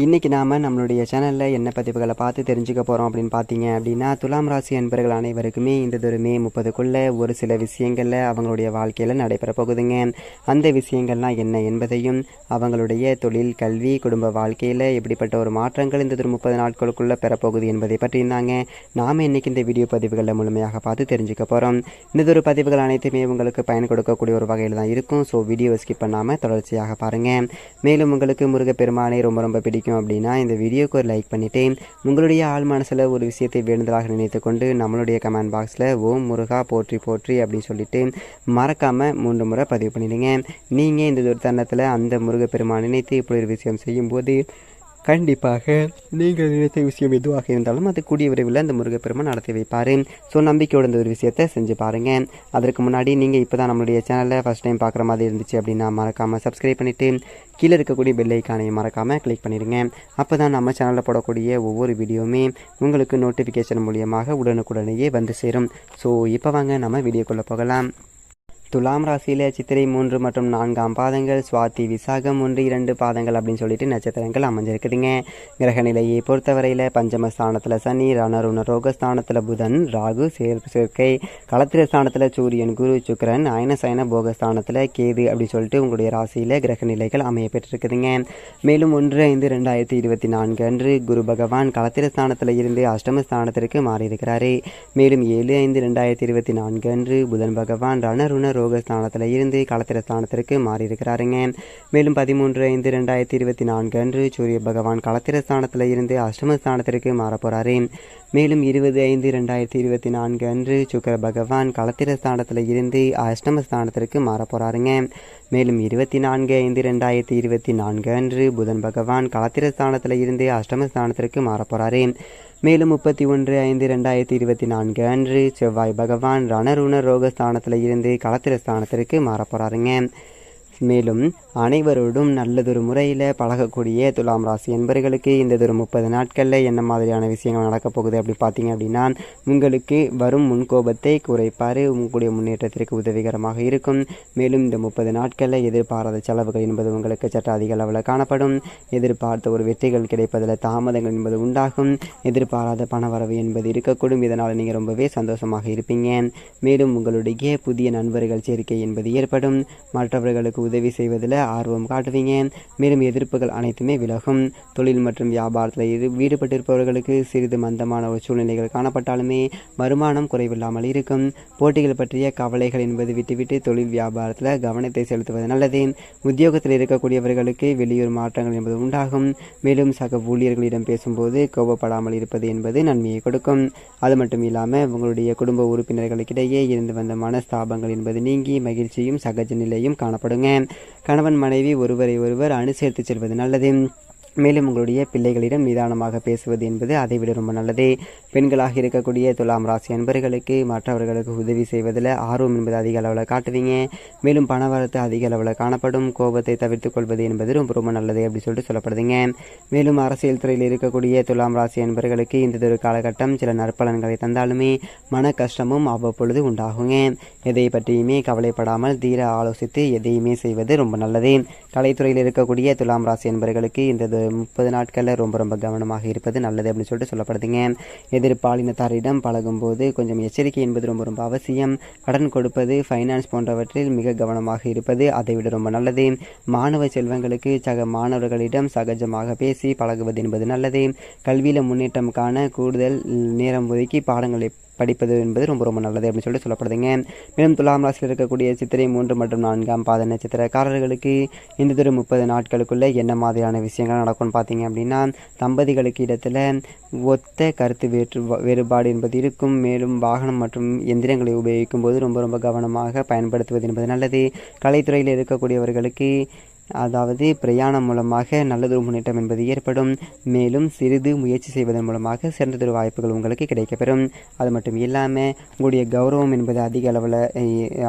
இன்றைக்கி நாம் நம்மளுடைய சேனலில் என்ன பதிவுகளை பார்த்து தெரிஞ்சுக்க போகிறோம் அப்படின்னு பார்த்தீங்க அப்படின்னா, துலாம் ராசி அன்பர்கள் அனைவருக்குமே இந்த ஒரு மே 30க்குள்ளே ஒரு சில விஷயங்களில் அவங்களுடைய வாழ்க்கையில் நடைபெற போகுதுங்க. அந்த விஷயங்கள்லாம் என்ன என்பதையும், அவங்களுடைய தொழில், கல்வி, குடும்ப வாழ்க்கையில் எப்படிப்பட்ட ஒரு மாற்றங்கள் இந்த ஒரு 30 நாட்களுக்குள்ளே பெறப்போகுது என்பதை பற்றி இருந்தாங்க நாம் இன்றைக்கி இந்த வீடியோ பதிவுகளில் முழுமையாக பார்த்து தெரிஞ்சுக்க போகிறோம். இந்த ஒரு பதிவுகள் அனைத்துமே உங்களுக்கு பயன் கொடுக்கக்கூடிய ஒரு வகையில் தான் இருக்கும். ஸோ வீடியோவை ஸ்கிப் பண்ணாமல் தொடர்ச்சியாக பாருங்கள். மேலும் உங்களுக்கு முருகப்பெருமானை ரொம்ப பிடிக்கும் அப்படின்னா இந்த வீடியோக்கு ஒரு லைக் பண்ணிவிட்டு, உங்களுடைய ஆள் மனசில் ஒரு விஷயத்தை வேண்டுதலாக நினைத்து கொண்டு நம்மளுடைய கமெண்ட் பாக்ஸில் ஓம் முருகா போற்றி போற்றி அப்படின்னு சொல்லிட்டு மறக்காமல் 3 முறை பதிவு பண்ணிடுங்க. நீங்கள் இந்த ஒரு தருணத்தில் அந்த முருகப்பெருமான் நினைத்து இப்படி ஒரு விஷயம் செய்யும்போது கண்டிப்பாக நீங்கள் நினைத்த விஷயம் எதுவாக இருந்தாலும் அது கூடிய விரைவில் அந்த முருகப்பெருமான் நடத்தி வைப்பார். ஸோ நம்பிக்கையோட இந்த ஒரு விஷயத்தை செஞ்சு பாருங்கள். அதற்கு முன்னாடி நீங்கள் இப்போ தான் நம்மளுடைய சேனலில் ஃபஸ்ட் டைம் பார்க்குற மாதிரி இருந்துச்சு அப்படின்னா மறக்காமல் சப்ஸ்கிரைப் பண்ணிவிட்டு கீழே இருக்கக்கூடிய பெல் ஐக்கானையும் மறக்காமல் கிளிக் பண்ணிடுங்க. அப்போ தான் நம்ம சேனலில் போடக்கூடிய ஒவ்வொரு வீடியோவுமே உங்களுக்கு நோட்டிஃபிகேஷன் மூலியமாக உடனுக்குடனேயே வந்து சேரும். ஸோ இப்போ வாங்க நம்ம வீடியோக்குள்ளே போகலாம். துலாம் ராசியில் சித்திரை 3 மற்றும் 4ஆம் பாதங்கள், சுவாதி விசாகம் 1, 2 பாதங்கள் அப்படின்னு சொல்லிட்டு நட்சத்திரங்கள் அமைஞ்சிருக்குதுங்க. கிரக நிலையை பொறுத்தவரையில் பஞ்சமஸ்தானத்தில் சனி, ரணருண ரோகஸ்தானத்தில் புதன், ராகு சேர்க்கை, களத்திர ஸ்தானத்தில் சூரியன், குரு, சுக்கிரன், அயனசயன போகஸ்தானத்தில் கேது அப்படின்னு சொல்லிட்டு உங்களுடைய ராசியில் கிரக நிலைகள் அமைய பெற்றிருக்குதுங்க. மேலும் 1/5/2024 அன்று குரு பகவான் களத்திர ஸ்தானத்தில் இருந்து அஷ்டமஸ்தானத்திற்கு மாறியிருக்கிறாரு. மேலும் 7/5/2024 அன்று புதன் பகவான் ரணருண ரோகஸ்தானத்தில் இருந்து களத்திர ஸ்தானத்திற்கு மாறியிருக்கிறாருங்க. மேலும் 13/5/2024 அன்று சூரிய பகவான் களத்திர ஸ்தானத்தில் இருந்து அஷ்டமஸ்தானத்திற்கு மாறப்போறாரு. மேலும் 20/5/2024 அன்று சுக்கிர பகவான் களத்திர ஸ்தானத்தில் இருந்து அஷ்டமஸ்தானத்திற்கு மாறப்போறாருங்க. மேலும் 24/5/2024 அன்று புதன் பகவான் களத்திர ஸ்தானத்தில் இருந்து அஷ்டமஸ்தானத்திற்கு மாறப்போறாரு. மேலும் 31/5/2024 அன்று செவ்வாய் பகவான் ரணருண ரோகஸ்தானத்தில் இருந்து களத்திர ஸ்தானத்திற்கு மாறப்போறாருங்க. மேலும் அனைவரோடும் நல்லதொரு முறையில் பழகக்கூடிய துலாம் ராசி என்பவர்களுக்கு இந்த ஒரு 30 நாட்களில் என்ன மாதிரியான விஷயங்கள் நடக்கப் போகுது அப்படி பார்த்தீங்க அப்படின்னா, உங்களுக்கு வரும் முன்கோபத்தை குறைப்பார். உங்களுடைய முன்னேற்றத்திற்கு உதவிகரமாக இருக்கும். மேலும் இந்த 30 நாட்களில் எதிர்பாராத செலவுகள் என்பது உங்களுக்கு சற்று அதிக அளவில் காணப்படும். எதிர்பார்த்த ஒரு வெற்றிகள் கிடைப்பதில் தாமதங்கள் என்பது உண்டாகும். எதிர்பாராத பணவரவு என்பது இருக்கக்கூடும். இதனால் நீங்கள் ரொம்பவே சந்தோஷமாக இருப்பீங்க. மேலும் உங்களுடைய புதிய நண்பர்கள் சேர்க்கை என்பது ஏற்படும். மற்றவர்களுக்கு உதவி செய்வதில் ஆர்வம் காட்டுவீங்க. மேலும் எதிர்ப்புகள் அனைத்துமே விலகும். தொழில் மற்றும் வியாபாரத்தில் ஈடுபட்டிருப்பவர்களுக்கு சிறிது மந்தமான ஒரு சூழ்நிலைகள் காணப்பட்டாலுமே வருமானம் குறைவில்லாமல் இருக்கும். போட்டிகள் பற்றிய கவலைகள் என்பது விட்டுவிட்டு தொழில் வியாபாரத்தில் கவனத்தை செலுத்துவது நல்லது. உத்தியோகத்தில் இருக்கக்கூடியவர்களுக்கு வெளியூர் மாற்றங்கள் என்பது உண்டாகும். மேலும் சக ஊழியர்களிடம் பேசும்போது கோபப்படாமல் இருப்பது என்பது நன்மையை கொடுக்கும். அது மட்டும் இல்லாமல் உங்களுடைய குடும்ப உறுப்பினர்களுக்கிடையே இருந்து வந்த மனஸ்தாபங்கள் என்பது நீங்கி மகிழ்ச்சியும் சகஜ நிலையும் காணப்படுங்க. கணவன் மனைவி ஒருவரை ஒருவர் அனுசரித்து செல்வது நல்லது. மேலும் உங்களுடைய பிள்ளைகளிடம் நிதானமாக பேசுவது என்பது அதைவிட ரொம்ப நல்லது. பெண்களாக இருக்கக்கூடிய துலாம் ராசி அன்பர்களுக்கு மற்றவர்களுக்கு உதவி செய்வதில் ஆர்வம் என்பது அதிக அளவில் காட்டுவீங்க. மேலும் பணவரத்து அதிக அளவில் காணப்படும். கோபத்தை தவிர்த்து கொள்வது என்பது ரொம்ப நல்லது அப்படி சொல்லிட்டு சொல்லப்படுதுங்க. மேலும் அரசியல் துறையில் இருக்கக்கூடிய துலாம் ராசி அன்பர்களுக்கு இந்த ஒரு காலகட்டம் சில நற்பலன்களை தந்தாலுமே மன கஷ்டமும் அவ்வப்பொழுது உண்டாகுங்க. எதை பற்றியுமே கவலைப்படாமல் தீர ஆலோசித்து எதையுமே செய்வது ரொம்ப நல்லது. கலைத்துறையில் இருக்கக்கூடிய துலாம் ராசி அன்பர்களுக்கு இந்த 30 நாட்களில் ரொம்ப கவனமாக இருப்பது நல்லது அப்படின்னு சொல்லிட்டு சொல்லப்படுதுங்க. எதிர்பாலினத்தாரிடம் பழகும்போது கொஞ்சம் எச்சரிக்கை என்பது ரொம்ப அவசியம். கடன் கொடுப்பது, ஃபைனான்ஸ் போன்றவற்றில் மிக கவனமாக இருப்பது அதைவிட ரொம்ப நல்லது. மாணவ செல்வங்களுக்கு சக மாணவர்களிடம் சகஜமாக பேசி பழகுவது என்பது நல்லது. கல்வியில் முன்னேற்றம் காண கூடுதல் நேரம் ஒதுக்கி பாடங்களை படிப்பது என்பது ரொம்ப நல்லது அப்படின்னு சொல்லிட்டு சொல்லப்படுதுங்க. மேலும் துலாம் ராசியில் இருக்கக்கூடிய சித்திரை 3 மற்றும் 4ஆம் பாத நட்சத்திரக்காரர்களுக்கு இந்த 30 நாட்களுக்குள்ளே என்ன மாதிரியான விஷயங்கள் நடக்கும்னு பார்த்தீங்க அப்படின்னா, தம்பதிகளுக்கு இடத்துல ஒத்த கருத்து வேறுபாடு என்பது இருக்கும். மேலும் வாகனம் மற்றும் எந்திரங்களை உபயோகிக்கும் போது ரொம்ப கவனமாக பயன்படுத்துவது என்பது நல்லது. கலைத்துறையில் இருக்கக்கூடியவர்களுக்கு அதாவது பிரயாணம் மூலமாக நல்லதொரு முன்னேற்றம் என்பது ஏற்படும். மேலும் சிறிது முயற்சி செய்வதன் மூலமாக சிறந்ததொரு வாய்ப்புகள் உங்களுக்கு கிடைக்கப்பெறும். அது மட்டும் இல்லாமல் உங்களுடைய கௌரவம் என்பது அதிக அளவில்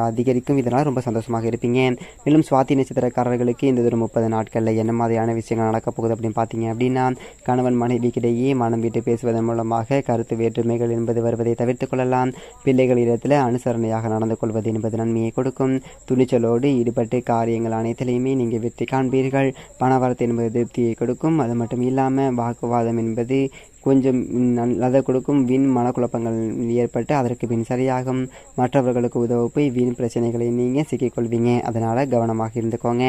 அதிகரிக்கும். இதனால் ரொம்ப சந்தோஷமாக இருப்பீங்க. மேலும் சுவாதி நட்சத்திரக்காரர்களுக்கு இந்த 30 நாட்களில் என்ன மாதிரியான விஷயங்கள் நடக்கப் போகுது அப்படின்னு பார்த்தீங்க அப்படின்னா, கணவன் மனைவிக்கிடையே மனம் விட்டு பேசுவதன் மூலமாக கருத்து வேற்றுமைகள் என்பது வருவதை தவிர்த்து கொள்ளலாம். பிள்ளைகளிடத்தில் அனுசரணையாக நடந்து கொள்வது என்பது நன்மையை கொடுக்கும். துணிச்சலோடு ஈடுபட்டு காரியங்கள் அனைத்திலையுமே நீங்கள் முன்னேற்றத்தை காண்பீர்கள். பணவரத்து என்பது திருப்தியை கொடுக்கும். அது மட்டும் இல்லாமல் வாக்குவாதம் என்பது கொஞ்சம் நல்லதை கொடுக்கும். வீண் மனக்குழப்பங்கள் ஏற்பட்டு அதற்கு பின் சரியாகும். மற்றவர்களுக்கு உதவ போய் வீண் பிரச்சனைகளை நீங்கள் சிக்கிக்கொள்வீங்க. அதனால் கவனமாக இருந்துக்கோங்க.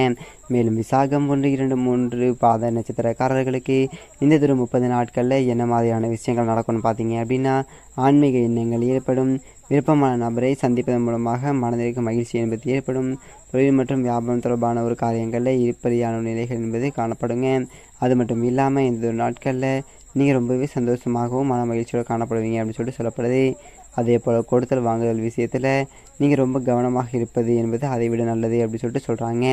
மேலும் விசாகம் 1, 2, 3 பாத நட்சத்திரக்காரர்களுக்கு இந்த 30 நாட்களில் என்ன மாதிரியான விஷயங்கள் நடக்கும்னு பார்த்தீங்க அப்படின்னா, ஆன்மீக எண்ணங்கள் ஏற்படும். விருப்பமான நபரை சந்திப்பதன் மூலமாக மனதிற்கு மகிழ்ச்சி என்பது ஏற்படும். தொழில் மற்றும் வியாபாரம் தொடர்பான ஒரு காரியங்களில் இருப்படியான நிலைகள் என்பது காணப்படுங்க. அது மட்டும் இல்லாமல் இந்த நாட்களில் நீங்கள் ரொம்பவே சந்தோஷமாகவும் மன மகிழ்ச்சியோடு காணப்படுவீங்க அப்படின்னு சொல்லிட்டு சொல்லப்படுது. அதே போல் கொடுத்தல் வாங்குதல் விஷயத்தில் நீங்கள் ரொம்ப கவனமாக இருப்பது என்பது அதை விட நல்லது அப்படின்னு சொல்லிட்டு சொல்கிறாங்க.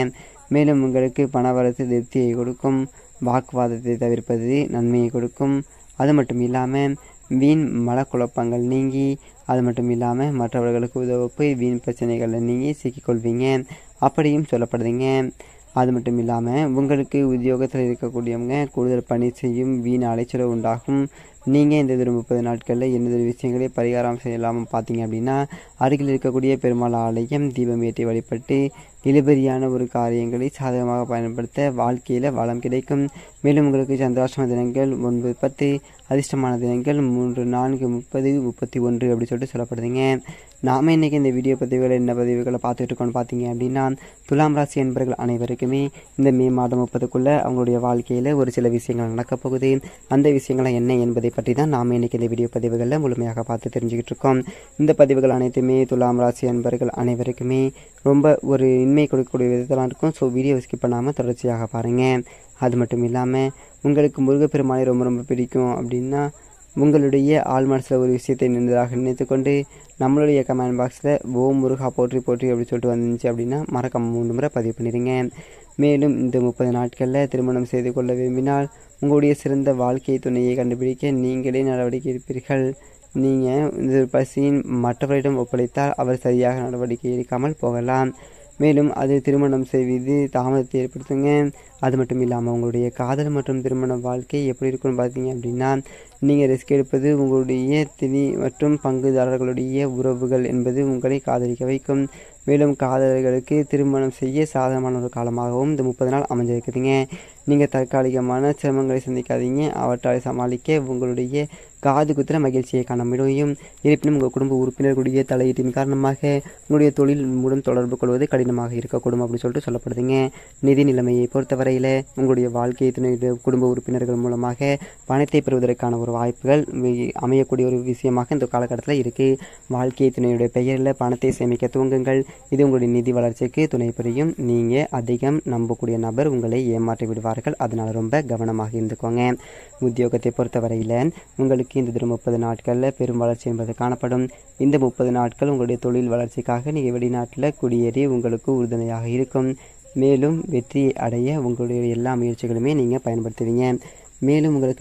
மேலும் உங்களுக்கு பணவரத்து திருப்தியை கொடுக்கும். வாக்குவாதத்தை தவிர்ப்பது நன்மையை கொடுக்கும். அது மட்டும் இல்லாமல் வீண் மனக்குழப்பங்கள் நீங்கி, அது மட்டும் இல்லாமல் மற்றவர்களுக்கு உதவ போய் வீண் பிரச்சனைகளில் நீங்கள் சிக்கிக்கொள்வீங்க அப்படியும் சொல்லப்படுதுங்க. அது மட்டும் இல்லாமல் உங்களுக்கு உத்தியோகத்தில் இருக்கக்கூடியவங்க கூடுதல் பணி செய்யும் வீண் அலைச்சல் உண்டாகும். நீங்கள் இந்த 30 நாட்களில் எந்த விஷயங்களே பரிகாரம் செய்யலாமல் பார்த்தீங்க அப்படின்னா, அருகில் இருக்கக்கூடிய பெருமாள் ஆலயம் தீபம் ஏற்றி வழிபட்டு இழுபறியான ஒரு காரியங்களை சாதகமாக பயன்படுத்த வாழ்க்கையில் வளம் கிடைக்கும். மேலும் உங்களுக்கு சந்திராஷ்டம தினங்கள் 9, 10, அதிர்ஷ்டமான தினங்கள் 3, 4, 30, 31 அப்படி சொல்லிட்டு சொல்லப்படுதுங்க. நாம் இன்றைக்கி இந்த வீடியோ பதிவுகளை என்ன பதிவுகளை பார்த்துட்டு இருக்கோன்னு பார்த்தீங்க அப்படின்னா, துலாம் ராசி என்பர்கள் அனைவருக்குமே இந்த மே மாதம் 30க்குள்ளே அவங்களுடைய வாழ்க்கையில் ஒரு சில விஷயங்கள் நடக்கப் போகுது. அந்த விஷயங்கள் என்ன என்பதை பற்றி தான் நாம் இன்றைக்கி இந்த வீடியோ பதிவுகளில் முழுமையாக பார்த்து தெரிஞ்சுக்கிட்டு இருக்கோம். இந்த பதிவுகள் அனைத்துமே துலாம் ராசி என்பர்கள் அனைவருக்குமே ரொம்ப ஒரு இன்மை கொடுக்கக்கூடிய விதத்தில் இருக்கும். ஸோ வீடியோ ஸ்கிப் பண்ணாமல் தொடர்ச்சியாக பாருங்கள். அது மட்டும் இல்லாமல் உங்களுக்கு முருகப்பெருமானை ரொம்ப ரொம்ப பிடிக்கும் அப்படின்னா, உங்களுடைய ஆள் மனசில் ஒரு விஷயத்தை நின்றதாக நினைத்து கொண்டு நம்மளுடைய கமெண்ட் பாக்ஸில் ஓம் முருகா போற்றி போற்றி அப்படின்னு சொல்லிட்டு வந்துச்சு அப்படின்னா மறக்காம 3 முறை பதிவு பண்ணிடுங்க. மேலும் இந்த 30 நாட்களில் திருமணம் செய்து கொள்ள விரும்பினால் உங்களுடைய சிறந்த வாழ்க்கை துணையை கண்டுபிடிக்க நீங்களே நடவடிக்கை எடுப்பீர்கள். நீங்கள் இந்த பசியின் மற்றவரிடம் ஒப்படைத்தால் அவர் சரியாக நடவடிக்கை எடுக்காமல் போகலாம். மேலும் அது திருமணம் செய்வது தாமதத்தை ஏற்படுத்துங்க. அது மட்டும் இல்லாமல் உங்களுடைய காதல் மற்றும் திருமண வாழ்க்கை எப்படி இருக்குன்னு பார்த்தீங்க அப்படின்னா, நீங்கள் ரிஸ்க் எடுப்பது உங்களுடைய திணி மற்றும் பங்குதாரர்களுடைய உறவுகள் என்பது உங்களை காதலிக்க வைக்கும். மேலும் காதலர்களுக்கு திருமணம் செய்ய சாதகமான ஒரு காலமாகவும் இந்த 30 நாள் அமைஞ்சிருக்குதுங்க. நீங்கள் தற்காலிகமான சிரமங்களை சந்திக்காதீங்க. அவற்றால் சமாளிக்க உங்களுடைய காது குத்துற மகிழ்ச்சியை காண முடியும். இருப்பினும் உங்கள் குடும்ப உறுப்பினர்களுடைய தலையீட்டின் காரணமாக உங்களுடைய தொழில் மூலம் தொடர்பு கொள்வது கடினமாக இருக்கக்கூடும் அப்படின்னு சொல்லிட்டு சொல்லப்படுதுங்க. நிதி நிலைமையை பொறுத்தவரையில் உங்களுடைய வாழ்க்கை துணையுடைய குடும்ப உறுப்பினர்கள் மூலமாக பணத்தை பெறுவதற்கான ஒரு வாய்ப்புகள் அமையக்கூடிய ஒரு விஷயமாக இந்த காலகட்டத்தில் இருக்குது. வாழ்க்கை துணையுடைய பெயரில் பணத்தை சேமிக்க துவங்குங்கள். இது உங்களுடைய நிதி வளர்ச்சிக்கு துணை புரியும். நீங்கள் அதிகம் நம்பக்கூடிய நபர் உங்களை ஏமாற்றி விடுவார்கள். அதனால் ரொம்ப கவனமாக இருந்துக்கோங்க. உத்தியோகத்தை பொறுத்தவரையில் உங்களுக்கு இந்த 30 நாட்களில் பெரும் வளர்ச்சி என்பது காணப்படும். இந்த 30 நாட்கள் உங்களுடைய தொழில் வளர்ச்சிக்காக நீங்கள் வெளிநாட்டில் குடியேறி உங்களுக்கு உறுதுணையாக இருக்கும். மேலும் வெற்றியை அடைய உங்களுடைய எல்லா முயற்சிகளுமே நீங்கள் பயன்படுத்துவீங்க. மேலும் உங்களுக்கு